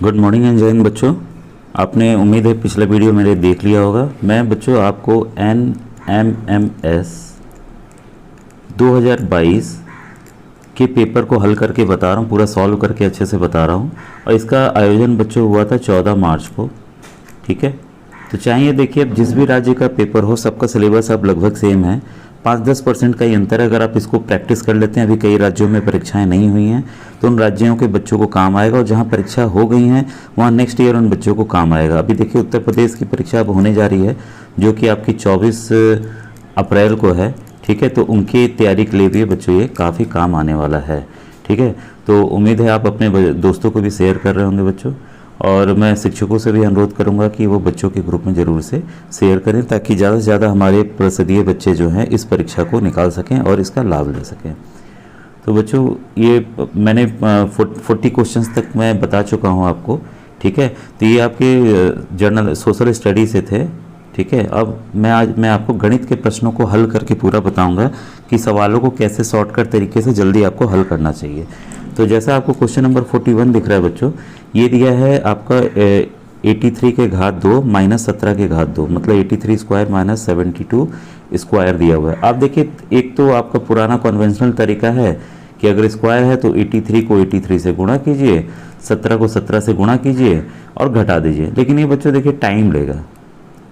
Good morning and जय हिंद बच्चों। आपने उम्मीद है पिछला वीडियो मेरे देख लिया होगा। मैं बच्चों आपको NMMS 2022 के पेपर को हल करके बता रहा हूँ, पूरा सॉल्व करके अच्छे से बता रहा हूँ। और इसका आयोजन बच्चों हुआ था 14 मार्च को, ठीक है। तो चाहिए देखिए, अब जिस भी राज्य का पेपर हो सबका सिलेबस अब लगभग सेम है, 5-10% का ही अंतर है। अगर आप इसको प्रैक्टिस कर लेते हैं, अभी कई राज्यों में परीक्षाएं नहीं हुई हैं तो उन राज्यों के बच्चों को काम आएगा, और जहां परीक्षा हो गई हैं वहां नेक्स्ट ईयर उन बच्चों को काम आएगा। अभी देखिए उत्तर प्रदेश की परीक्षा अब होने जा रही है जो कि आपकी 24 अप्रैल को है, ठीक है। तो उनकी तैयारी के लिए भी बच्चों ये काफ़ी काम आने वाला है, ठीक है। तो उम्मीद है आप अपने दोस्तों को भी शेयर कर रहे होंगे बच्चों, और मैं शिक्षकों से भी अनुरोध करूंगा कि वो बच्चों के ग्रुप में ज़रूर से शेयर करें ताकि ज़्यादा से ज़्यादा हमारे प्रसिद्धीय बच्चे जो हैं इस परीक्षा को निकाल सकें और इसका लाभ ले सकें। तो बच्चों ये मैंने 40 क्वेश्चंस तक मैं बता चुका हूं आपको, ठीक है। तो ये आपके जर्नल सोशल स्टडी से थे, ठीक है। अब मैं आपको गणित के प्रश्नों को हल करके पूरा बताऊंगा कि सवालों को कैसे शॉर्टकट तरीके से जल्दी आपको हल करना चाहिए। तो जैसा आपको क्वेश्चन नंबर 41 दिख रहा है बच्चों, ये दिया है आपका 83 के घात 2 माइनस 17 के घात 2, मतलब 83 स्क्वायर माइनस 72 स्क्वायर दिया हुआ है। आप देखिए, एक तो आपका पुराना कन्वेंशनल तरीका है कि अगर स्क्वायर है तो 83 को 83 से गुणा कीजिए, 17 को 17 से गुणा कीजिए और घटा दीजिए। लेकिन ये बच्चों देखिए टाइम लेगा,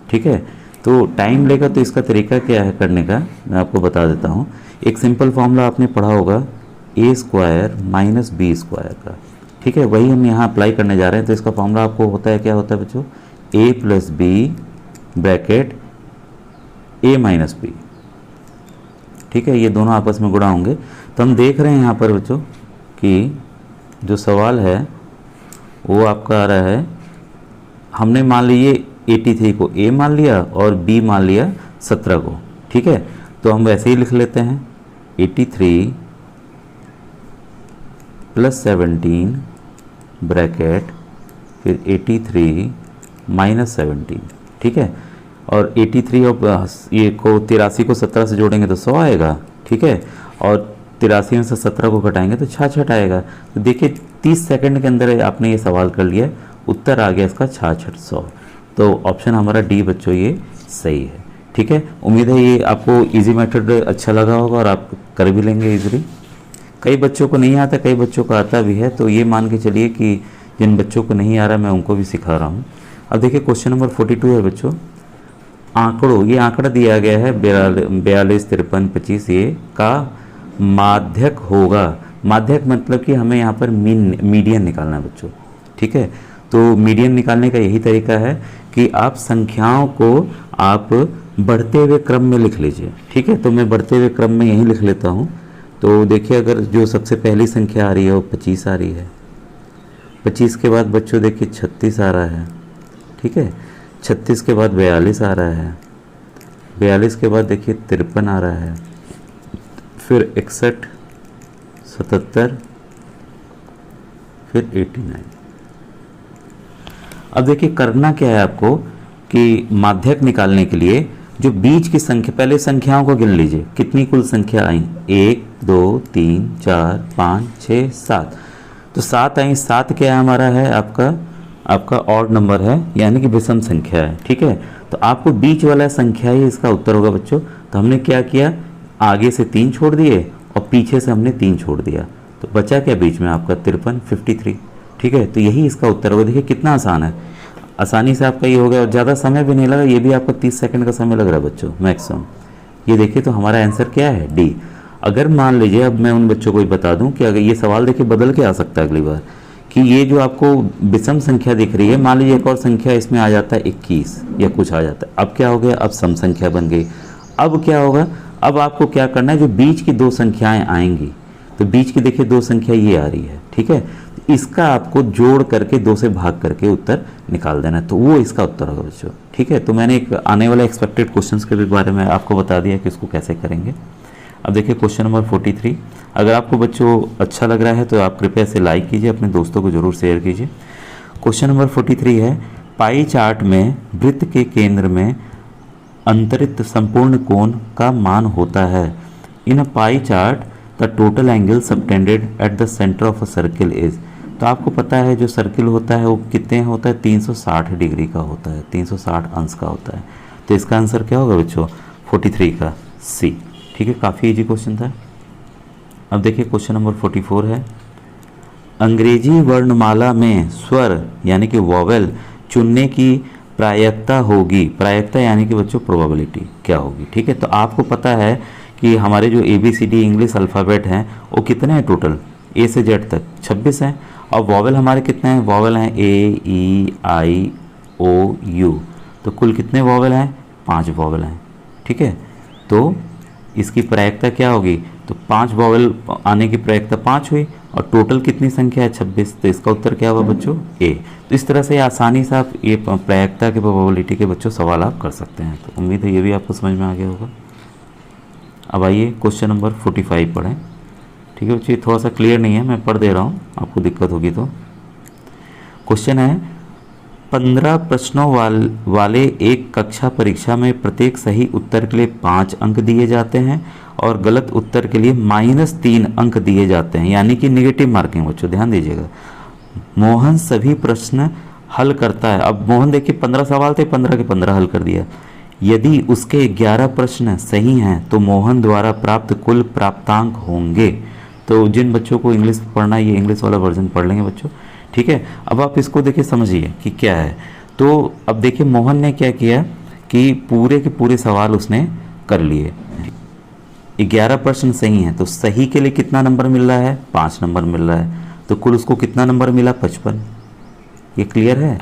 ठीक है। तो टाइम लेगा, तो इसका तरीका क्या है करने का मैं आपको बता देता हूँ। एक सिंपल फॉर्मूला आपने पढ़ा होगा ए स्क्वायर माइनस बी स्क्वायर का, ठीक है। वही हम यहाँ अप्लाई करने जा रहे हैं। तो इसका फॉर्मूला आपको होता है, क्या होता है बच्चों, ए प्लस बी ब्रैकेट ए माइनस बी, ठीक है। ये दोनों आपस में गुणा होंगे। तो हम देख रहे हैं यहाँ पर बच्चों कि जो सवाल है वो आपका आ रहा है, हमने मान लीजिए 83 को ए मान लिया और बी मान लिया 17 को, ठीक है। तो हम वैसे ही लिख लेते हैं 83 प्लस 17 ब्रैकेट फिर 83 माइनस 17, ठीक है। और 83 और ये को 83 को 17 से जोड़ेंगे तो 100 आएगा, ठीक है। और 83 में से 17 को घटाएंगे तो 66 आएगा। तो देखिए 30 सेकंड के अंदर आपने ये सवाल कर लिया, उत्तर आ गया इसका 6600। तो ऑप्शन हमारा डी बच्चों ये सही है, ठीक है। उम्मीद है ये आपको इजी मेथड अच्छा लगा होगा और आप कर भी लेंगे इजीली। कई बच्चों को नहीं आता, कई बच्चों को आता भी है, तो ये मान के चलिए कि जिन बच्चों को नहीं आ रहा मैं उनको भी सिखा रहा हूँ। अब देखिए क्वेश्चन नंबर 42 है बच्चों। आंकड़ों, ये आंकड़ा दिया गया है 42, 53, 25 ये का माध्यक होगा। माध्यक मतलब कि हमें यहाँ पर मीडियन निकालना है बच्चों, ठीक है। तो मीडियन निकालने का यही तरीका है कि आप संख्याओं को आप बढ़ते हुए क्रम में लिख लीजिए, ठीक है। तो मैं बढ़ते हुए क्रम में यही लिख लेता हूँ। तो देखिए अगर जो सबसे पहली संख्या आ रही है वो 25 आ रही है, 25 के बाद बच्चों देखिए 36 आ रहा है, ठीक है। 36 के बाद 42 आ रहा है, 42 के बाद देखिए 53 आ रहा है, फिर 61, 77, फिर 89। अब देखिए करना क्या है आपको कि माध्यक निकालने के लिए जो बीच की संख्या, पहले संख्याओं को गिन लीजिए कितनी कुल संख्या आई, 1 2 3 4 5 6 7। तो 7 आई। 7 क्या हमारा है, आपका ऑड नंबर है, यानी कि विषम संख्या है, ठीक है। तो आपको बीच वाला संख्या ही इसका उत्तर होगा बच्चों। तो हमने क्या किया, आगे से 3 छोड़ दिए और पीछे से हमने 3 छोड़ दिया, तो बचा क्या बीच में आपका 53, 53, ठीक है। तो यही इसका उत्तर होगा। देखिए कितना आसान है, आसानी से आपका ये हो गया और ज़्यादा समय भी नहीं लगा। ये भी आपका 30 सेकंड का समय लग रहा है बच्चों मैक्सिमम। ये देखिए तो हमारा आंसर क्या है, डी। अगर मान लीजिए अब मैं उन बच्चों को ही बता दूं कि अगर ये सवाल देखिए बदल के आ सकता है अगली बार, कि ये जो आपको विषम संख्या दिख रही है, मान लीजिए एक और संख्या इसमें आ जाता है 21 या कुछ आ जाता है, अब क्या हो गया, अब सम संख्या बन गई। अब क्या होगा, अब आपको क्या करना है, जो बीच की 2 संख्याएं आएंगी, तो बीच की देखिए 2 संख्या ये आ रही है, ठीक है। इसका आपको जोड़ करके 2 से भाग करके उत्तर निकाल देना है, तो वो इसका उत्तर होगा बच्चों, ठीक है। तो मैंने एक आने वाले एक्सपेक्टेड क्वेश्चंस के भी बारे में आपको बता दिया कि इसको कैसे करेंगे। अब देखिए क्वेश्चन नंबर 43। अगर आपको बच्चों अच्छा लग रहा है तो आप कृपया से लाइक कीजिए, अपने दोस्तों को जरूर शेयर कीजिए। क्वेश्चन नंबर 43 है, पाई चार्ट में वृत्त के केंद्र में अंतरित संपूर्ण कोण का मान होता है। In pie chart the total angle subtended at the centre of a circle is. तो तो आपको पता है जो सर्किल होता है वो कितने होता है, 360 डिग्री का होता है, 360 अंश का होता है। तो इसका आंसर क्या होगा बच्चों, 43 का सी। ठीक है, काफ़ी इजी क्वेश्चन था। अब देखिए क्वेश्चन नंबर 44 है, अंग्रेजी वर्णमाला में स्वर यानी कि वॉवेल चुनने की प्रायिकता होगी, प्रायिकता यानी कि बच्चों प्रोबेबिलिटी क्या होगी। ठीक है, तो आपको पता है कि हमारे जो ABCD इंग्लिश अल्फ़ाबेट हैं वो कितने हैं टोटल, A से Z तक 26 हैं, और वॉवेल हमारे कितने हैं, वॉवेल हैं A, E, I, O, U, तो कुल कितने वॉवेल हैं, 5 वॉवेल हैं। ठीक है, तो इसकी प्रायिकता क्या होगी, तो 5 वॉवेल आने की प्रायिकता 5 हुई, और टोटल कितनी संख्या है 26, तो इसका उत्तर क्या होगा बच्चों, ए। तो इस तरह से आसानी से आप ये प्रायिकता के प्रोबेबिलिटी के बच्चों सवाल आप कर सकते हैं। तो उम्मीद है ये भी आपको समझ में आ गया होगा। अब आइए क्वेश्चन नंबर 45 पढ़ें। ठीक है बच्चों, थोड़ा सा क्लियर नहीं है, मैं पढ़ दे रहा हूँ, आपको दिक्कत होगी तो। क्वेश्चन है, 15 प्रश्नों वाले एक कक्षा परीक्षा में प्रत्येक सही उत्तर के लिए 5 अंक दिए जाते हैं और गलत उत्तर के लिए -3 अंक दिए जाते हैं, यानी कि नेगेटिव मार्किंग। बच्चों ध्यान दीजिएगा, मोहन सभी प्रश्न हल करता है। अब मोहन देखिए 15 सवाल थे, 15 के 15 हल कर दिया। यदि उसके 11 प्रश्न सही हैं तो मोहन द्वारा प्राप्त कुल प्राप्तांक होंगे। तो जिन बच्चों को इंग्लिश पढ़ना है ये इंग्लिश वाला वर्जन पढ़ लेंगे बच्चों। ठीक है, अब आप इसको देखिए समझिए कि क्या है। तो अब देखिए मोहन ने क्या किया कि पूरे के पूरे सवाल उसने कर लिए, 11 प्रश्न सही हैं, तो सही के लिए कितना नंबर मिल रहा है, 5 नंबर मिल रहा है, तो कुल उसको कितना नंबर मिला, 55। ये क्लियर है।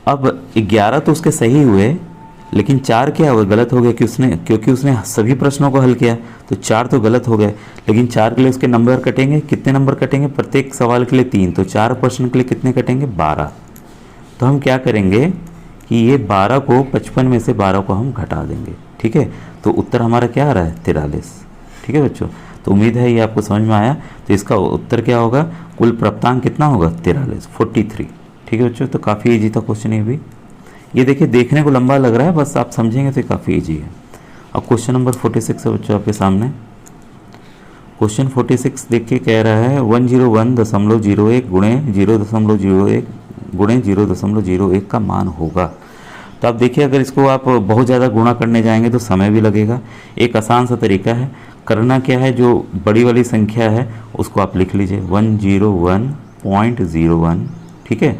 अब 11 तो उसके सही हुए, लेकिन 4 क्या हुआ, गलत हो गया क्योंकि उसने सभी प्रश्नों को हल किया, तो 4 तो गलत हो गए। लेकिन 4 के लिए उसके नंबर कटेंगे, कितने नंबर कटेंगे, प्रत्येक सवाल के लिए 3, तो 4 प्रश्न के लिए कितने कटेंगे, 12। तो हम क्या करेंगे कि ये 12 को 55 में से 12 को हम घटा देंगे। ठीक है, तो उत्तर हमारा क्या आ रहा है, 43। ठीक है बच्चों, तो उम्मीद है ये आपको समझ में आया। तो इसका उत्तर क्या होगा, कुल प्राप्तांक कितना होगा, 43। ठीक है बच्चों, तो काफ़ी ईजी था क्वेश्चन ये भी। ये देखिए देखने को लंबा लग रहा है, बस आप समझेंगे तो काफ़ी ईजी है। अब क्वेश्चन नंबर 46 है बच्चों आपके सामने। क्वेश्चन 46 देखिए कह रहा है 101.01 गुणे 0.01 गुणे 0.01 का मान होगा। तो आप देखिए अगर इसको आप बहुत ज़्यादा गुणा करने जाएंगे तो समय भी लगेगा। एक आसान सा तरीका है, करना क्या है, जो बड़ी वाली संख्या है उसको आप लिख लीजिए 101.01। ठीक है,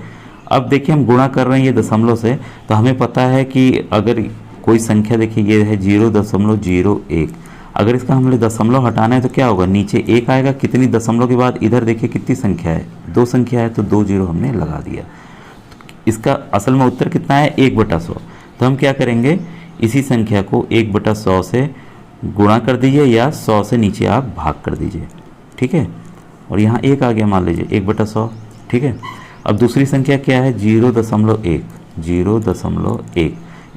अब देखिए हम गुणा कर रहे हैं ये दशमलव से, तो हमें पता है कि अगर कोई संख्या देखिए ये है 0.01, अगर इसका हमने दशमलव हटाना है तो क्या होगा, नीचे 1 आएगा, कितनी दशमलव के बाद इधर देखिए कितनी संख्या है, 2 संख्या है, तो 2 0 हमने लगा दिया। इसका असल में उत्तर कितना है, 1/100। तो हम क्या करेंगे, इसी संख्या को 1/100 से गुणा कर दीजिए या 100 से नीचे आप भाग कर दीजिए। ठीक है, और यहाँ 1 आ गया, मान लीजिए 1/100। ठीक है, अब दूसरी संख्या क्या है, 0.1,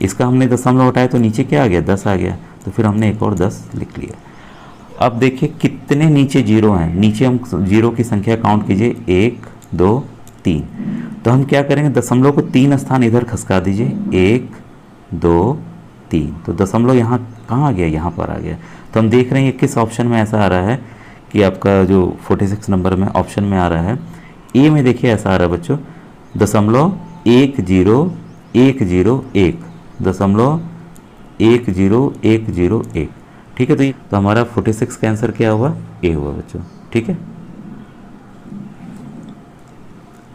इसका हमने दशमलव हटाया तो नीचे क्या आ गया, 10 आ गया, तो फिर हमने एक और 10 लिख लिया। अब देखिए कितने नीचे 0 हैं, नीचे हम 0 की संख्या काउंट कीजिए, 1 2 3। तो हम क्या करेंगे, दशमलव को 3 स्थान इधर खसका दीजिए, 1 2 3, तो दशमलव यहाँ कहाँ आ गया, यहाँ पर आ गया। तो हम देख रहे हैं किस ऑप्शन में ऐसा आ रहा है कि आपका जो 46 नंबर में ऑप्शन में आ रहा है, ए में देखिए ऐसा आ रहा है बच्चों, 0.10101। ठीक है, तो हमारा 46 का आंसर क्या हुआ, ए हुआ बच्चों। ठीक है,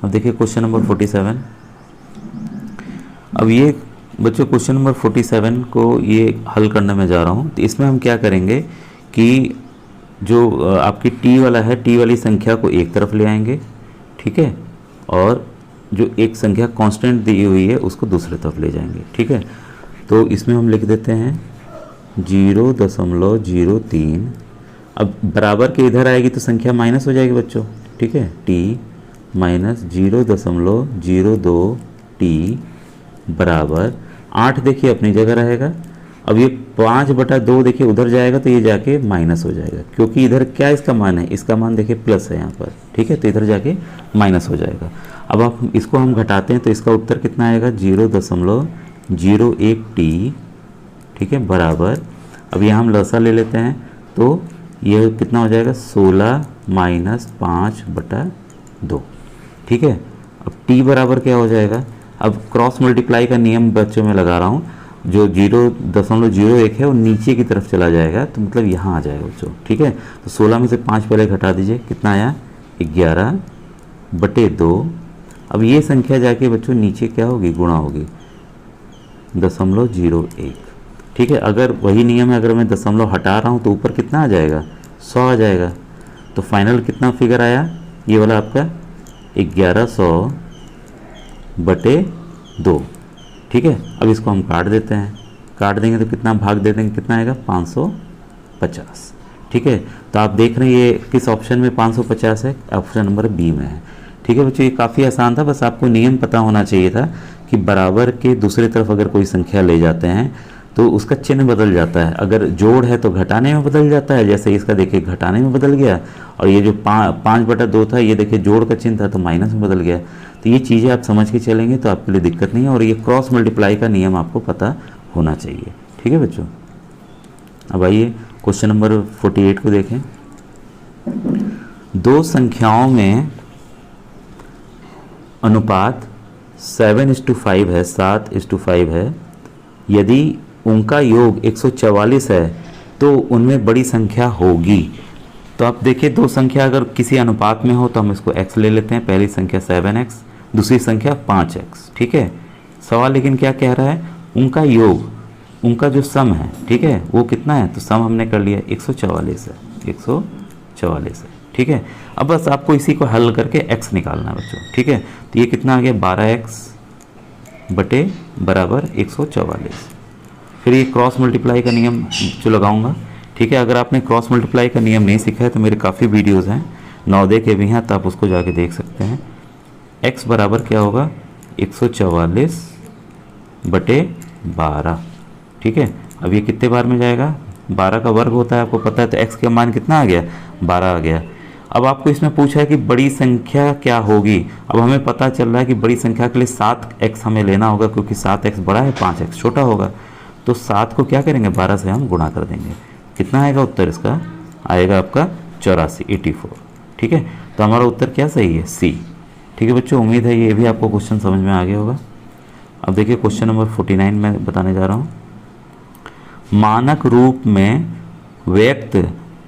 अब देखिए क्वेश्चन नंबर 47। अब ये बच्चों क्वेश्चन नंबर 47 को ये हल करने में जा रहा हूँ। तो इसमें हम क्या करेंगे कि जो आपकी टी वाला है, टी वाली संख्या को एक तरफ ले आएंगे। ठीक है, और जो एक संख्या कांस्टेंट दी हुई है उसको दूसरी तरफ ले जाएंगे। ठीक है, तो इसमें हम लिख देते हैं 0.03। अब बराबर के इधर आएगी तो संख्या माइनस हो जाएगी बच्चों। ठीक है, टी माइनस 0.02 टी बराबर 8 देखिए अपनी जगह रहेगा। अब ये 5/2 देखिए उधर जाएगा तो ये जाके माइनस हो जाएगा, क्योंकि इधर क्या इसका मान है, इसका मान देखिए प्लस है यहाँ पर। ठीक है, तो इधर जाके माइनस हो जाएगा। अब आप इसको हम घटाते हैं तो इसका उत्तर कितना आएगा, 0.01 टी। ठीक है, बराबर, अब यहाँ हम लसा ले लेते हैं तो ये कितना हो जाएगा, 16 - 5/2। ठीक है। अब t बराबर क्या हो जाएगा, अब क्रॉस मल्टीप्लाई का नियम बच्चों में लगा रहा हूँ, जो 0.01 है वो नीचे की तरफ चला जाएगा, तो मतलब यहाँ आ जाएगा बच्चों, ठीक है। तो 16 में से 5 पहले घटा दीजिए, कितना आया 11/2। अब ये संख्या जाके बच्चों नीचे क्या होगी, गुणा होगी 0.01, ठीक है। अगर वही नियम है, अगर मैं दशमलव हटा रहा हूँ तो ऊपर कितना आ जाएगा 100 आ जाएगा। तो फाइनल कितना फिगर आया, ये वाला आपका 1100/2, ठीक है। अब इसको हम काट देते हैं, काट देंगे तो कितना भाग दे देंगे, कितना आएगा 550, ठीक है। तो आप देख रहे हैं ये किस ऑप्शन में 550 है, ऑप्शन नंबर बी में है, ठीक है बच्चों। ये काफ़ी आसान था, बस आपको नियम पता होना चाहिए था कि बराबर के दूसरी तरफ अगर कोई संख्या ले जाते हैं तो उसका चिन्ह बदल जाता है। अगर जोड़ है तो घटाने में बदल जाता है, जैसे इसका देखिए घटाने में बदल गया, और ये जो 5/2 था ये देखिए जोड़ का चिन्ह था तो माइनस में बदल गया। तो ये चीज़ें आप समझ के चलेंगे तो आपके लिए दिक्कत नहीं है, और ये क्रॉस मल्टीप्लाई का नियम आपको पता होना चाहिए, ठीक है बच्चों। अब आइए क्वेश्चन नंबर 48 को देखें। दो संख्याओं में अनुपात 7:5 है, 7:5 है। यदि उनका योग 144 है तो उनमें बड़ी संख्या होगी। तो आप देखिए दो संख्या अगर किसी अनुपात में हो तो हम इसको x ले लेते हैं, पहली संख्या 7x, दूसरी संख्या 5x, ठीक है। सवाल लेकिन क्या कह रहा है, उनका योग, उनका जो सम है, ठीक है, वो कितना है, तो सम हमने कर लिया 144 है, 144 है, ठीक है। अब बस आपको इसी को हल करके x निकालना है बच्चों, ठीक है। तो ये कितना आ गया 12x/144। फिर ये क्रॉस मल्टीप्लाई का नियम जो लगाऊंगा, ठीक है। अगर आपने क्रॉस मल्टीप्लाई का नियम नहीं सीखा है तो मेरे काफ़ी वीडियोज़ हैं, नवोदय के भी हैं, तो आप उसको जाके देख सकते हैं। x बराबर क्या होगा 144/12, ठीक है। अब ये कितने बार में जाएगा, 12 का वर्ग होता है आपको पता है, तो x का मान कितना आ गया 12 आ गया। अब आपको इसमें पूछा है कि बड़ी संख्या क्या होगी। अब हमें पता चल रहा है कि बड़ी संख्या के लिए 7x हमें लेना होगा, क्योंकि 7x बड़ा है 5x छोटा होगा। तो 7 को क्या करेंगे 12 से हम गुणा कर देंगे, कितना आएगा उत्तर, इसका आएगा आपका 84, ठीक है। तो हमारा उत्तर क्या सही है, सी, ठीक है बच्चों। उम्मीद है ये भी आपको क्वेश्चन समझ में आ गया होगा। अब देखिए क्वेश्चन नंबर 49 में बताने जा रहा हूँ। मानक रूप में व्यक्त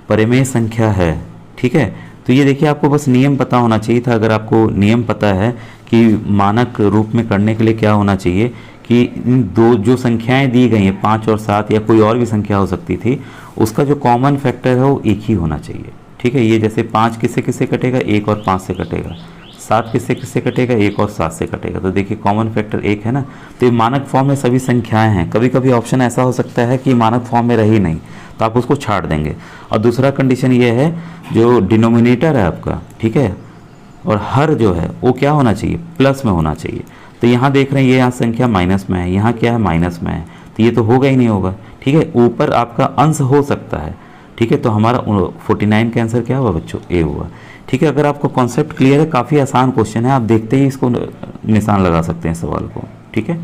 परिमेय संख्या है, ठीक है। तो ये देखिए आपको बस नियम पता होना चाहिए था। अगर आपको नियम पता है कि मानक रूप में करने के लिए क्या होना चाहिए, कि इन दो जो संख्याएं दी गई हैं 5 और 7 या कोई और भी संख्या हो सकती थी, उसका जो कॉमन फैक्टर है वो एक ही होना चाहिए, ठीक है। ये जैसे 5 किससे किससे कटेगा, 1 और 5 से कटेगा। 7 किससे किससे कटेगा, 1 और 7 से कटेगा। तो देखिए कॉमन फैक्टर 1 है ना। तो ये मानक फॉर्म में सभी संख्याएं हैं। कभी कभी ऑप्शन ऐसा हो सकता है कि मानक फॉर्म में रही नहीं, तो आप उसको छाड़ देंगे। और दूसरा कंडीशन ये है, जो डिनोमिनेटर है आपका, ठीक है, और हर जो है वो क्या होना चाहिए, प्लस में होना चाहिए। तो यहाँ देख रहे हैं ये यहाँ संख्या माइनस में है, यहाँ क्या है माइनस में है, तो ये तो होगा ही नहीं होगा, ठीक है। ऊपर आपका अंश हो सकता है, ठीक है। तो हमारा 49 का आंसर क्या हुआ बच्चों, ए हुआ, ठीक है। अगर आपको कॉन्सेप्ट क्लियर है, काफ़ी आसान क्वेश्चन है, आप देखते ही इसको निशान लगा सकते हैं सवाल को, ठीक है।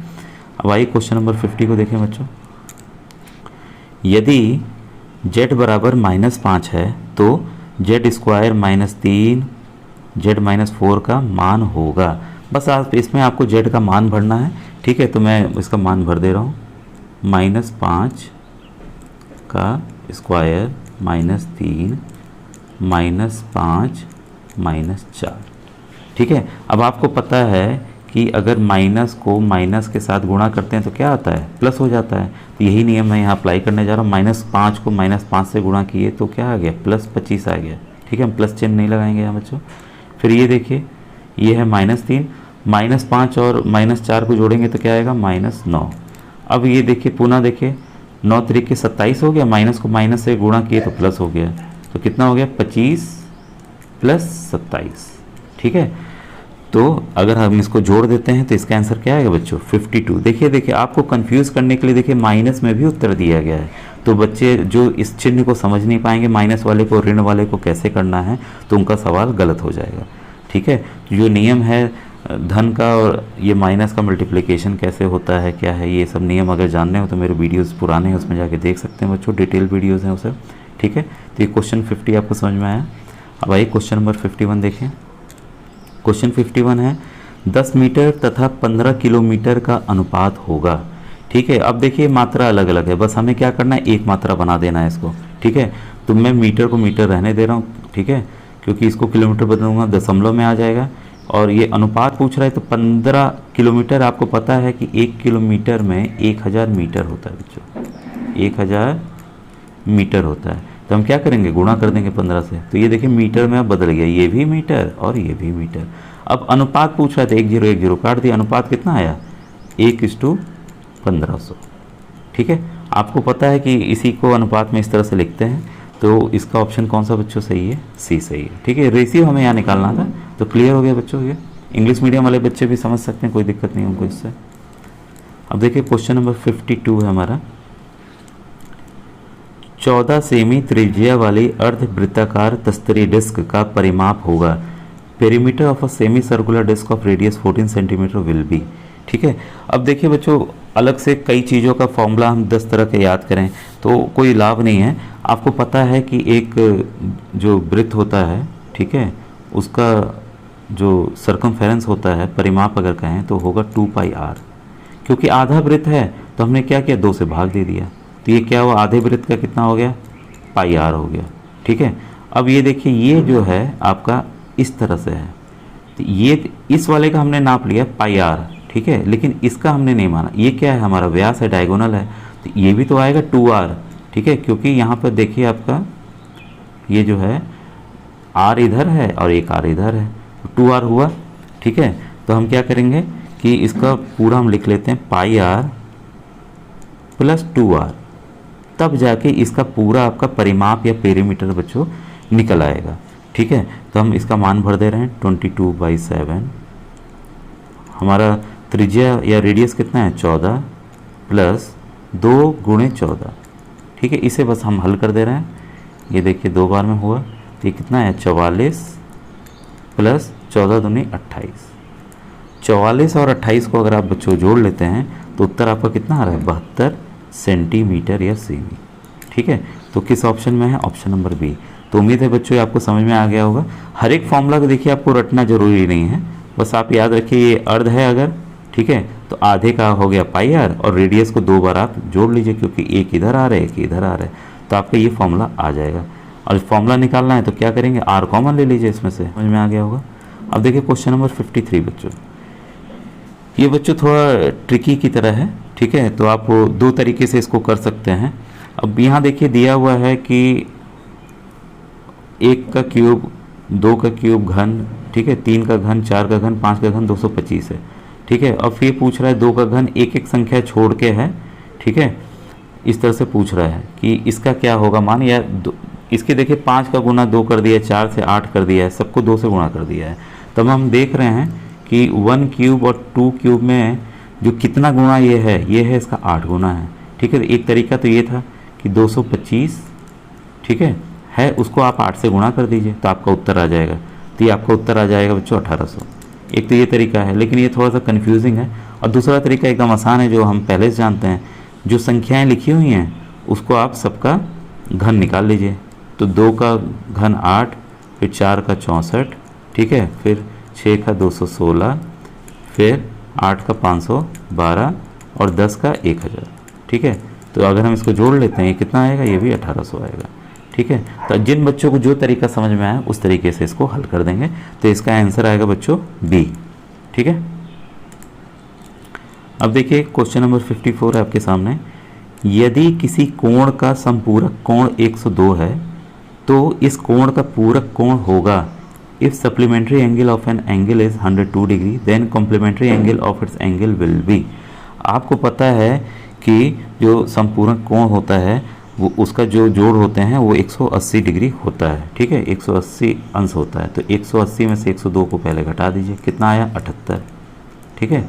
अब आइए क्वेश्चन नंबर 50 को देखें बच्चों। यदि z बराबर -5 है तो z² -3 z -4 का मान होगा। बस आप इसमें आपको z का मान भरना है, ठीक है। तो मैं इसका मान भर दे रहा हूँ, -5 का स्क्वायर -3 -5 -4, ठीक है। अब आपको पता है कि अगर माइनस को माइनस के साथ गुणा करते हैं तो क्या आता है, प्लस हो जाता है। तो यही नियम मैं यहाँ अप्लाई करने जा रहा हूँ। -5 को -5 से गुणा किए तो क्या आ गया, +25 आ गया, ठीक है। हम प्लस चिन्ह नहीं लगाएंगे यहाँ बच्चों। फिर ये देखिए, ये है -3, -5 और -4 को जोड़ेंगे तो क्या आएगा, -9। अब ये देखिए पुनः देखिए, 9 तरीके 27 हो गया, माइनस को माइनस से गुणा किए तो प्लस हो गया, तो कितना हो गया 25 + 27, ठीक है। तो अगर हम इसको जोड़ देते हैं तो इसका आंसर क्या आएगा बच्चों, 52। देखिए आपको कंफ्यूज करने के लिए देखिए माइनस में भी उत्तर दिया गया है। तो बच्चे जो इस चिन्ह को समझ नहीं पाएंगे, माइनस वाले को ऋण वाले को कैसे करना है, तो उनका सवाल गलत हो जाएगा, ठीक है। जो नियम है धन का और ये माइनस का मल्टीप्लिकेशन कैसे होता है, क्या है, ये सब नियम अगर जानने हो तो मेरे वीडियोस पुराने हैं, उसमें जाके देख सकते हैं बच्चों, डिटेल वीडियोस हैं उसे, ठीक है। तो ये क्वेश्चन 50 आपको समझ में आया। अब आइए क्वेश्चन नंबर 51 देखें। क्वेश्चन 51 है 10 मीटर तथा 15 किलोमीटर का अनुपात होगा। ठीक है, अब देखिए मात्रा अलग अलग है, बस हमें क्या करना है, एक मात्रा बना देना है इसको। ठीक है, तो मैं मीटर को मीटर रहने दे रहा हूँ। ठीक है, क्योंकि इसको किलोमीटर बदलूंगा दशमलव में आ जाएगा। और ये अनुपात पूछ रहा है तो 15 किलोमीटर, आपको पता है कि 1 किलोमीटर में 1000 मीटर होता है बच्चों, 1000 मीटर होता है। तो हम क्या करेंगे, गुणा कर देंगे 15 से। तो ये देखिए मीटर में अब बदल गया, ये भी मीटर और ये भी मीटर। अब अनुपात पूछ रहा था, 1 0 1 0 काट दिया, अनुपात कितना आया 1:1500। ठीक है, आपको पता है कि इसी को अनुपात में इस तरह से लिखते हैं, तो इसका ऑप्शन कौन सा बच्चों सही है, सी सही है। ठीक है, रेशियो हमें यहाँ निकालना था, तो क्लियर हो गया बच्चों। ये इंग्लिश मीडियम वाले बच्चे भी समझ सकते हैं, कोई दिक्कत नहीं उनको इससे। अब देखिए क्वेश्चन नंबर 52 है हमारा, 14 सेमी त्रिज्या वाली अर्धवृत्ताकार तस्तरी डिस्क का परिमाप होगा। Perimeter of a semi circular disc of radius 14 centimetre will be. ठीक है, अब देखिए बच्चों अलग से कई चीज़ों का फॉर्मूला हम 10 तरह के याद करें तो कोई लाभ नहीं है। आपको पता है कि एक जो वृत्त होता है, ठीक है, उसका जो सरकमफेरेंस होता है, परिमाप अगर कहें तो होगा 2πr। क्योंकि आधा वृत्त है तो हमने क्या किया, 2 से भाग दे दिया, तो ये क्या हुआ, आधे वृत्त का कितना हो गया, πr हो गया। ठीक है, अब ये देखिए ये जो है आपका इस तरह से है, तो ये इस वाले का हमने नाप लिया πr। ठीक है, लेकिन इसका हमने नहीं माना, ये क्या है हमारा व्यास है, डायगोनल है, तो ये भी तो आएगा 2r। ठीक है, क्योंकि यहाँ पर देखिए आपका ये जो है r इधर है और एक r इधर है, तो 2r हुआ। ठीक है, तो हम क्या करेंगे कि इसका पूरा हम लिख लेते हैं πr + 2r, तब जाके इसका पूरा आपका परिमाप या पेरीमीटर बच्चों निकल आएगा। ठीक है, तो हम इसका मान भर दे रहे हैं 22/7। हमारा त्रिज्या या रेडियस कितना है 14 + 2 × 14। ठीक है, इसे बस हम हल कर दे रहे हैं। ये देखिए 2 बार में हुआ, तो ये कितना है 44 + 14 दूनी 28। 44 और 28 को अगर आप बच्चों जोड़ लेते हैं तो उत्तर आपका कितना आ रहा है 72 सेंटीमीटर या सेमी। ठीक है, तो किस ऑप्शन में है, ऑप्शन नंबर बी। तो उम्मीद है बच्चों आपको समझ में आ गया होगा। हर एक फॉर्मूला को देखिए आपको रटना जरूरी नहीं है, बस आप याद रखिए ये अर्ध है अगर, ठीक है, तो आधे का हो गया πr और रेडियस को 2 बार आप जोड़ लीजिए, क्योंकि एक इधर आ रहा है एक इधर आ रहा है, तो आपका ये फॉर्मूला आ जाएगा। और फॉर्मूला निकालना है तो क्या करेंगे, r कॉमन ले लीजिए इसमें से, समझ में आ गया होगा। अब देखिए क्वेश्चन नंबर 53 बच्चों, ये बच्चों थोड़ा ट्रिकी की तरह है। ठीक है, तो आप 2 तरीके से इसको कर सकते हैं। अब यहाँ देखिए दिया हुआ है कि 1 का क्यूब, 2 का क्यूब घन, ठीक है, 3 का घन, 4 का घन, 5 का घन 225 है। ठीक है, अब फिर पूछ रहा है 2 का घन एक एक संख्या छोड़ के है। ठीक है, इस तरह से पूछ रहा है कि इसका क्या होगा मान, या इसके देखिए 5 का गुना 2 कर दिया है, 4 से 8 कर दिया है, सबको 2 से गुणा कर दिया है। तब हम देख रहे हैं कि 1 क्यूब और 2 क्यूब में जो कितना गुना ये है इसका 8 गुना है। ठीक है, एक तरीका तो ये था कि 225, ठीक है उसको आप 8 से गुणा कर दीजिए तो आपका उत्तर आ जाएगा। तो ये आपका उत्तर आ जाएगा बच्चों 1800। एक तो ये तरीका है, लेकिन ये थोड़ा सा कन्फ्यूजिंग है। और दूसरा तरीका एकदम आसान है, जो हम पहले से जानते हैं, जो संख्याएं लिखी हुई हैं उसको आप सबका घन निकाल लीजिए। तो 2 का घन 8, फिर 4 का 64, ठीक है, फिर 6 का 216, फिर 8 का 512 और 10 का 1000। ठीक है, तो अगर हम इसको जोड़ लेते हैं ये कितना आएगा, ये भी 1800 आएगा। ठीक है, तो जिन बच्चों को जो तरीका समझ में आया उस तरीके से इसको हल कर देंगे, तो इसका आंसर आएगा बच्चों बी। ठीक है, अब देखिए क्वेश्चन नंबर 54 है आपके सामने। यदि किसी कोण का संपूरक कोण 102 है तो इस कोण का पूरक कोण होगा। If supplementary angle of an angle is 102 degree then complementary angle of its angle will be. आपको पता है कि जो संपूरक कोण होता है वो उसका जो जोड़ होते हैं वो 180 डिग्री होता है। ठीक है, 180 अंश होता है, तो 180 में से 102 को पहले घटा दीजिए, कितना आया 78। ठीक है,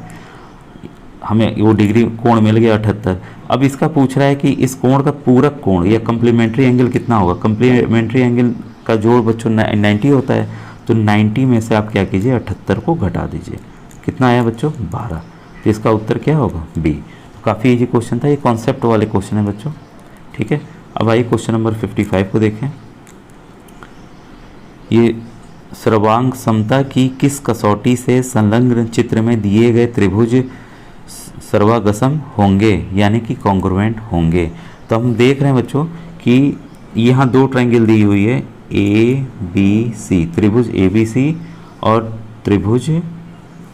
हमें वो डिग्री कोण मिल गया 78। अब इसका पूछ रहा है कि इस कोण का पूरक कोण या कम्प्लीमेंट्री एंगल कितना होगा। कम्प्लीमेंट्री एंगल का जोड़ बच्चों 90 होता है, तो 90 में से आप क्या कीजिए 78 को घटा दीजिए, कितना आया बच्चों 12। तो इसका उत्तर क्या होगा बी। तो काफ़ी इजी क्वेश्चन था, ये कॉन्सेप्ट वाले क्वेश्चन है बच्चों। ठीक है, अब आइए क्वेश्चन नंबर 55 को देखें। ये सर्वांग समता की किस कसौटी से संलग्न चित्र में दिए गए त्रिभुज सर्वागसम होंगे, यानी कि कॉन्ग्रुएंट होंगे। तो हम देख रहे हैं बच्चों कि यहाँ दो ट्रायंगल दी हुई है, ए बी सी, त्रिभुज ए बी सी और त्रिभुज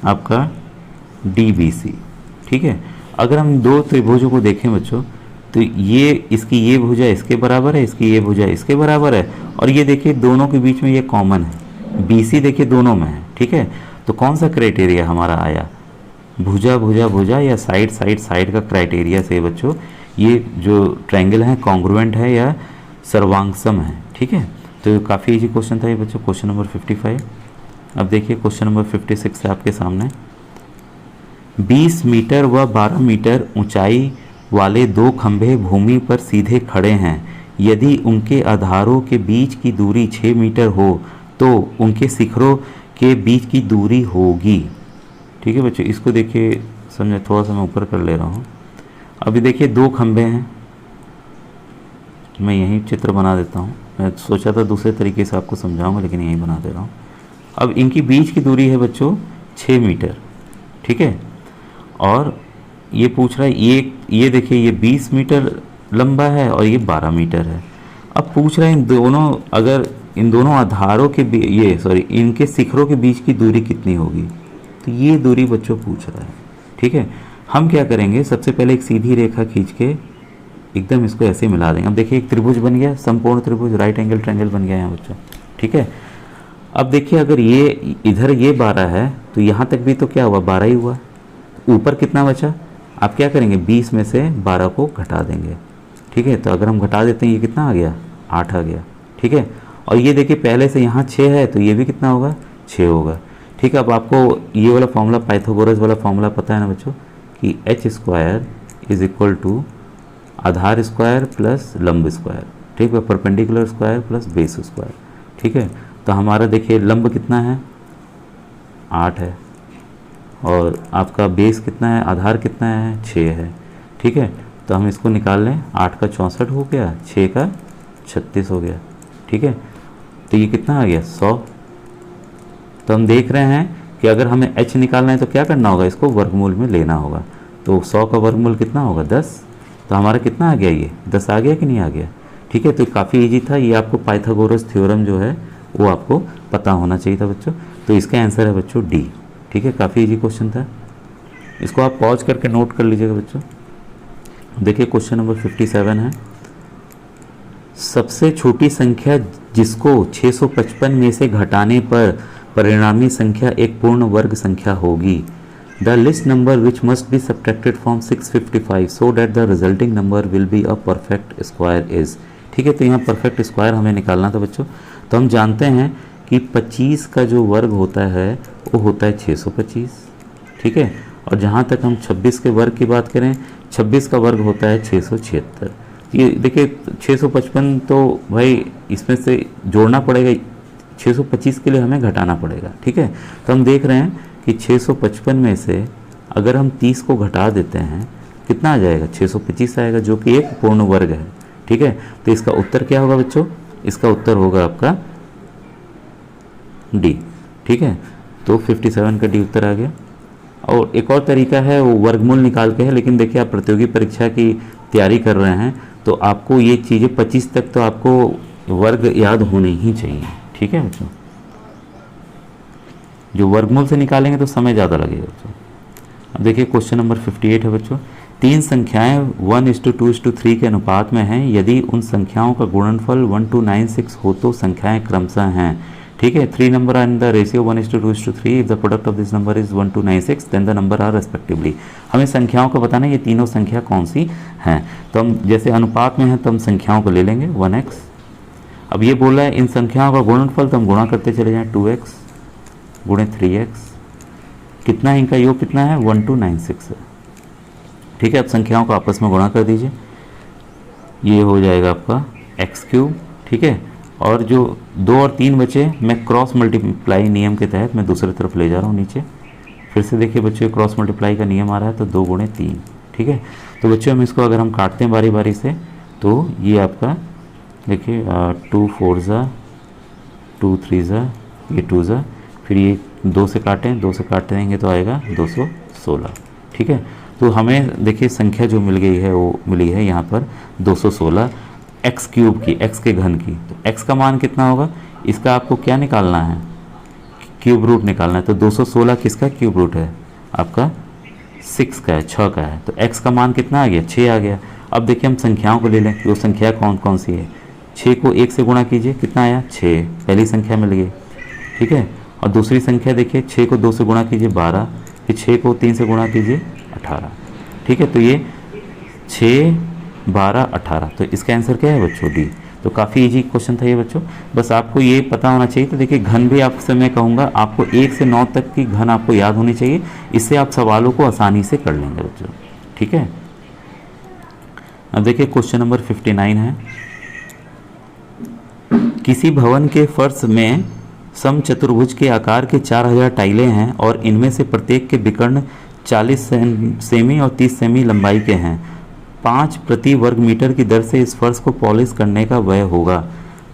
आपका डी बी सी। ठीक है, अगर हम दो त्रिभुजों को देखें बच्चों, तो ये इसकी ये भुजा इसके बराबर है, इसकी ये भुजा इसके बराबर है, और ये देखिए दोनों के बीच में ये कॉमन है, बी सी देखिए दोनों में है। ठीक है, तो कौन सा क्राइटेरिया हमारा आया, भुजा भुजा भुजा या साइड साइड साइड का क्राइटेरिया से बच्चों ये जो ट्रायंगल है कॉन्ग्रुएंट है या सर्वांगसम है। ठीक है, तो काफ़ी इजी क्वेश्चन था ये बच्चों, क्वेश्चन नंबर 55। अब देखिए क्वेश्चन नंबर 56 है आपके सामने। 20 मीटर व 12 मीटर ऊंचाई वाले दो खंभे भूमि पर सीधे खड़े हैं। यदि उनके आधारों के बीच की दूरी 6 मीटर हो तो उनके शिखरों के बीच की दूरी होगी। ठीक है बच्चों, इसको देखिए समझे, थोड़ा सा मैं ऊपर कर ले रहा हूँ। अभी देखिए दो खंभे हैं, मैं यही चित्र बना देता हूँ। मैं सोचा था दूसरे तरीके से आपको समझाऊंगा, लेकिन यही बना दे रहा हूँ। अब इनकी बीच की दूरी है बच्चों 6 मीटर। ठीक है, और ये पूछ रहा है ये देखिए ये 20 मीटर लंबा है और ये 12 मीटर है। अब पूछ रहा है इन दोनों, अगर इन दोनों आधारों के इनके शिखरों के बीच की दूरी कितनी होगी, तो ये दूरी बच्चों पूछ रहा है। ठीक है, हम क्या करेंगे, सबसे पहले एक सीधी रेखा खींच के एकदम इसको ऐसे मिला देंगे। अब देखिए एक त्रिभुज बन गया, समकोण त्रिभुज, राइट एंगल ट्रायंगल बन गया यहाँ बच्चों। ठीक है, अब देखिए अगर ये इधर ये 12 है तो यहाँ तक भी तो क्या हुआ, 12 ही हुआ। ऊपर कितना बचा, आप क्या करेंगे 20 में से 12 को घटा देंगे। ठीक है, तो अगर हम घटा देते हैं ये कितना आ गया, 8 आ गया। ठीक है, और ये देखिए पहले से यहाँ 6 है तो ये भी कितना होगा, 6 होगा। ठीक है, अब आपको ये वाला फॉर्मूला, पाइथागोरस वाला फॉर्मूला पता है ना बच्चों, कि h square is equal to आधार स्क्वायर प्लस लंब स्क्वायर। ठीक है, perpendicular square plus base square. ठीक है, तो हमारा देखिए लंब कितना है, 8 है, और आपका बेस कितना है, आधार कितना है, 6 है। ठीक है, तो हम इसको निकाल लें, 8 का 64 हो गया, 6 का 36 हो गया। ठीक है, तो ये कितना आ गया, 100। तो हम देख रहे हैं कि अगर हमें h निकालना है तो क्या करना होगा, इसको वर्गमूल में लेना होगा। तो 100 का वर्गमूल कितना होगा, 10। तो हमारा कितना आ गया, ये 10 आ गया कि नहीं आ गया। ठीक है, तो काफ़ी इजी था ये, आपको पाइथागोरस थ्योरम जो है वो आपको पता होना चाहिए था बच्चों। तो इसका आंसर है बच्चों डी। ठीक है, काफ़ी इजी क्वेश्चन था, इसको आप पॉज करके नोट कर लीजिएगा बच्चों। देखिए क्वेश्चन नंबर 57 है। सबसे छोटी संख्या जिसको 655 में से घटाने पर परिणामी संख्या एक पूर्ण वर्ग संख्या होगी। The list number which must be subtracted from 655 so that the resulting number will be a perfect square is. ठीक है, तो यहाँ परफेक्ट स्क्वायर हमें निकालना था बच्चों। तो हम जानते हैं कि 25 का जो वर्ग होता है वो होता है 625। ठीक है, और जहाँ तक हम 26 के वर्ग की बात करें, 26 का वर्ग होता है 676। ये देखिए 655 तो भाई इसमें से जोड़ना पड़ेगा, 625 के लिए हमें घटाना पड़ेगा। ठीक है, तो हम देख रहे हैं कि 655 में से अगर हम 30 को घटा देते हैं कितना आ जाएगा, 625 आएगा, जो कि एक पूर्ण वर्ग है। ठीक है, तो इसका उत्तर क्या होगा बच्चों, इसका उत्तर होगा आपका डी। ठीक है, तो 57 का डी उत्तर आ गया। और एक और तरीका है वो वर्गमूल निकाल के है, लेकिन देखिए आप प्रतियोगी परीक्षा की तैयारी कर रहे हैं तो आपको ये चीज़ें 25 तक तो आपको वर्ग याद होने ही चाहिए। ठीक है बच्चों, जो वर्गमूल से निकालेंगे तो समय ज़्यादा लगेगा बच्चों। अब देखिए क्वेश्चन नंबर 58 है बच्चों। तीन संख्याएं 1:2:3 के अनुपात में हैं। यदि उन संख्याओं का गुणनफल 1:96 हो तो संख्याएं क्रमशः हैं। ठीक है, 3 number are in the ratio 1:2:3। If the product of this number is 1:96 then the number are respectively. हमें संख्याओं को बताना है ये तीनों संख्या कौन सी हैं। तो हम जैसे अनुपात में हैं तो हम संख्याओं को ले लेंगे 1x। अब ये बोला है इन संख्याओं का गुणनफल, तो हम गुणा करते चले जाएं 2x गुणे 3x। कितना है इनका योग, कितना है 1:96 है। ठीक है, अब संख्याओं को आपस में गुणा कर दीजिए, ये हो जाएगा आपका x3। ठीक है, और जो 2 और 3 बचे मैं क्रॉस मल्टीप्लाई नियम के तहत मैं दूसरी तरफ ले जा रहा हूँ नीचे। फिर से देखिए बच्चों क्रॉस मल्टीप्लाई का नियम आ रहा है तो 2 गुणे 3। ठीक है, तो बच्चों हम इसको अगर हम काटते हैं बारी बारी से तो ये आपका देखिए 2 4 ज़ा 2 3 ज़ा ये 2 ज़ा, फिर ये 2 से काटें, 2 से काट देंगे तो आएगा 216। ठीक है, तो हमें देखिए संख्या जो मिल गई है वो मिली है यहाँ पर 216 एक्स क्यूब की, एक्स के घन की। तो एक्स का मान कितना होगा, इसका आपको क्या निकालना है, क्यूब रूट निकालना है। तो 216 किसका क्यूब रूट है, आपका 6 का है, 6 का है। तो x का मान कितना आ गया, 6 आ गया। अब देखिए हम संख्याओं को ले लें कि वो संख्या कौन कौन सी है। 6 को 1 से गुणा कीजिए, कितना आया 6, पहली संख्या मिल गई। ठीक है, और दूसरी संख्या देखिए 6 को 2 से गुणा कीजिए 12, फिर 6 को 3 से गुणा कीजिए 18। ठीक है, तो ये 6, 12, 18, तो इसका आंसर क्या है बच्चों, डी। तो काफ़ी इजी क्वेश्चन था ये बच्चों, बस आपको ये पता होना चाहिए। तो देखिए घन भी आपसे मैं कहूँगा आपको 1 से 9 तक की घन आपको याद होनी चाहिए, इससे आप सवालों को आसानी से कर लेंगे बच्चों। ठीक है, अब देखिए क्वेश्चन नंबर 59 है, किसी भवन के फर्श में समचतुर्भुज के आकार के 4000 टाइलें हैं और इनमें से प्रत्येक के विकर्ण 40 सेमी और 30 सेमी लंबाई के हैं। 5 प्रति वर्ग मीटर की दर से इस फर्श को पॉलिश करने का व्यय होगा।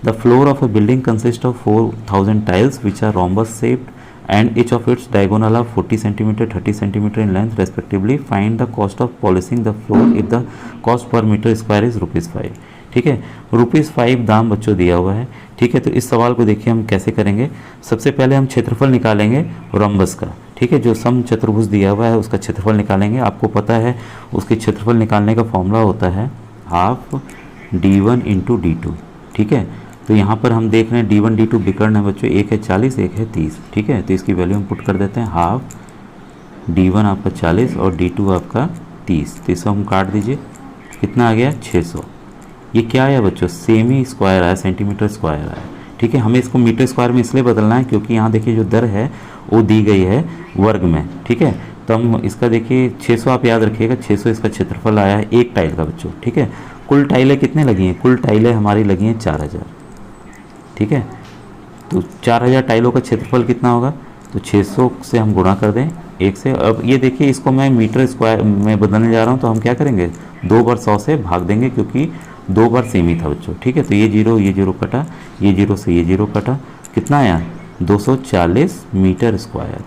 The floor of a building consist of 4000 tiles which are rhombus shaped and each of its diagonal are 40 cm 30 cm in length respectively. Find the cost of polishing the floor if the cost per meter square is ₹5। ठीक है, ₹5 दाम बच्चों दिया हुआ है। ठीक है, तो इस सवाल को देखिए हम कैसे करेंगे। सबसे पहले हम क्षेत्रफल निकालेंगे रोम्बस का। ठीक है, जो सम चतुर्भुज दिया हुआ है उसका क्षेत्रफल निकालेंगे। आपको पता है उसके क्षेत्रफल निकालने का फॉर्मूला होता है हाफ d1 इंटू d2। ठीक है, तो यहाँ पर हम देख रहे हैं d1 d2 विकर्ण है बच्चों, एक है 40 एक है 30। ठीक है, तो इसकी वैल्यू हम पुट कर देते हैं, हाफ d1 आपका 40 और d2 आपका 30। तो इसको हम काट दीजिए, कितना आ गया 600। ये क्या आया बच्चों, सेमी स्क्वायर आया, सेंटीमीटर स्क्वायर आया। ठीक है, हमें इसको मीटर स्क्वायर में इसलिए बदलना है क्योंकि यहाँ देखिए जो दर है वो दी गई है वर्ग में। ठीक है, तो हम इसका देखिए 600 आप याद रखिएगा, 600 इसका क्षेत्रफल आया है एक टाइल का बच्चों। ठीक है, कुल टाइलें कितने लगी हैं, कुल टाइलें हमारी लगी हैं 4000। ठीक है, तो 4000 टाइलों का क्षेत्रफल कितना होगा, तो 600 से हम गुणा कर दें 1 से। अब ये देखिए इसको मैं मीटर स्क्वायर में बदलने जा रहा हूँ, तो हम क्या करेंगे 2 बार 100 से भाग देंगे क्योंकि 2 बार सेम ही था बच्चों। ठीक है, तो ये 0 कटा, ये 0 से ये 0 कटा, कितना आया 240 मीटर स्क्वायर।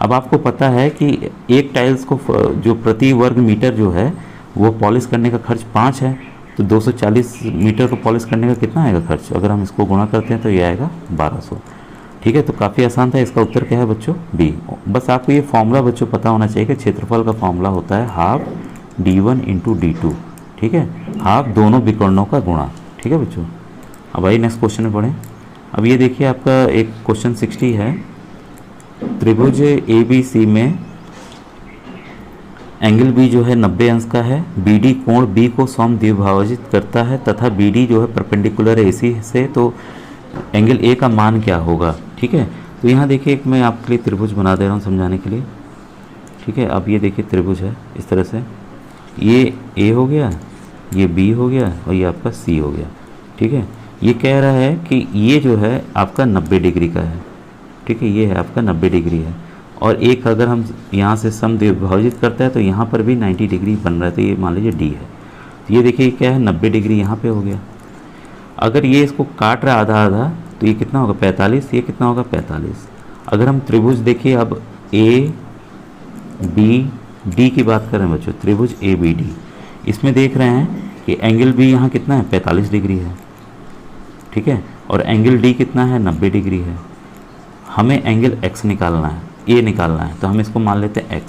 अब आपको पता है कि एक टाइल्स को जो प्रति वर्ग मीटर जो है वो पॉलिश करने का खर्च 5 है, तो 240 मीटर को पॉलिश करने का कितना आएगा खर्च, अगर हम इसको गुणा करते हैं तो ये आएगा 1200। ठीक है, तो काफ़ी आसान था, इसका उत्तर क्या है बच्चों, बी। बस आपको ये फॉर्मूला बच्चों पता होना चाहिए कि क्षेत्रफल का फॉर्मूला होता है हाफ d1 इंटू d2। ठीक है, हाफ दोनों विकर्णों का गुणा। ठीक है बच्चों, अब आइए नेक्स्ट क्वेश्चन में पढ़ें। अब ये देखिए आपका एक क्वेश्चन 60 है, त्रिभुज ABC में एंगल B जो है 90 अंश का है, BD कोण B को समद्विभाजित करता है तथा BD जो है परपेंडिकुलर AC से, तो एंगल A का मान क्या होगा। ठीक है, तो यहाँ देखिए एक मैं आपके लिए त्रिभुज बना दे रहा हूँ समझाने के लिए। ठीक है, अब ये देखिए त्रिभुज है इस तरह से, ये A हो गया, ये B हो गया और ये आपका C हो गया। ठीक है, ये कह रहा है कि ये जो है आपका 90 डिग्री का है। ठीक है, ये है आपका 90 डिग्री है, और एक अगर हम यहाँ से समद्विभाजित करते हैं तो यहाँ पर भी 90 डिग्री बन रहा है, तो ये मान लीजिए D है। तो ये देखिए क्या है 90 डिग्री यहाँ पे हो गया। अगर ये इसको काट रहा है आधा आधा तो ये कितना होगा 45, ये कितना होगा 45। अगर हम त्रिभुज देखिए अब ABD की बात करें बच्चों, त्रिभुज ABD, इसमें देख रहे हैं कि एंगल B यहाँ कितना है 45 डिग्री है। ठीक है, और एंगल D कितना है 90 डिग्री है। हमें एंगल X निकालना है, A निकालना है, तो हम इसको मान लेते हैं X।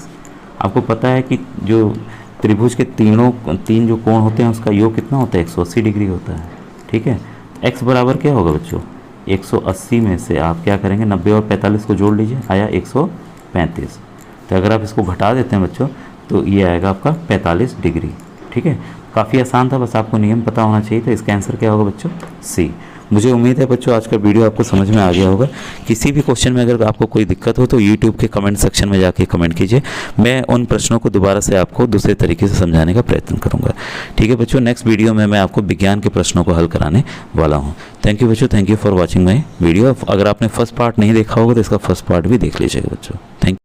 आपको पता है कि जो त्रिभुज के तीन जो कोण होते हैं उसका योग कितना होता है 180 डिग्री होता है। ठीक है, X बराबर क्या होगा बच्चों 180 में से आप क्या करेंगे 90 और 45 को जोड़ लीजिए, आया 135। तो अगर आप इसको घटा देते हैं बच्चों तो ये आएगा आपका 45 डिग्री। ठीक है, काफ़ी आसान था, बस आपको नियम पता होना चाहिए। तो इसका आंसर क्या होगा बच्चों सी। मुझे उम्मीद है बच्चों आज का वीडियो आपको समझ में आ गया होगा। किसी भी क्वेश्चन में अगर आपको कोई दिक्कत हो तो YouTube के कमेंट सेक्शन में जाके कमेंट कीजिए, मैं उन प्रश्नों को दोबारा से आपको दूसरे तरीके से समझाने का प्रयत्न करूंगा। ठीक है बच्चों, नेक्स्ट वीडियो में मैं आपको विज्ञान के प्रश्नों को हल कराने वाला हूँ। थैंक यू बच्चों, thank you for watching my video. अगर आपने फर्स्ट पार्ट नहीं देखा होगा तो इसका फर्स्ट पार्ट भी देख लीजिएगा बच्चों। थैंक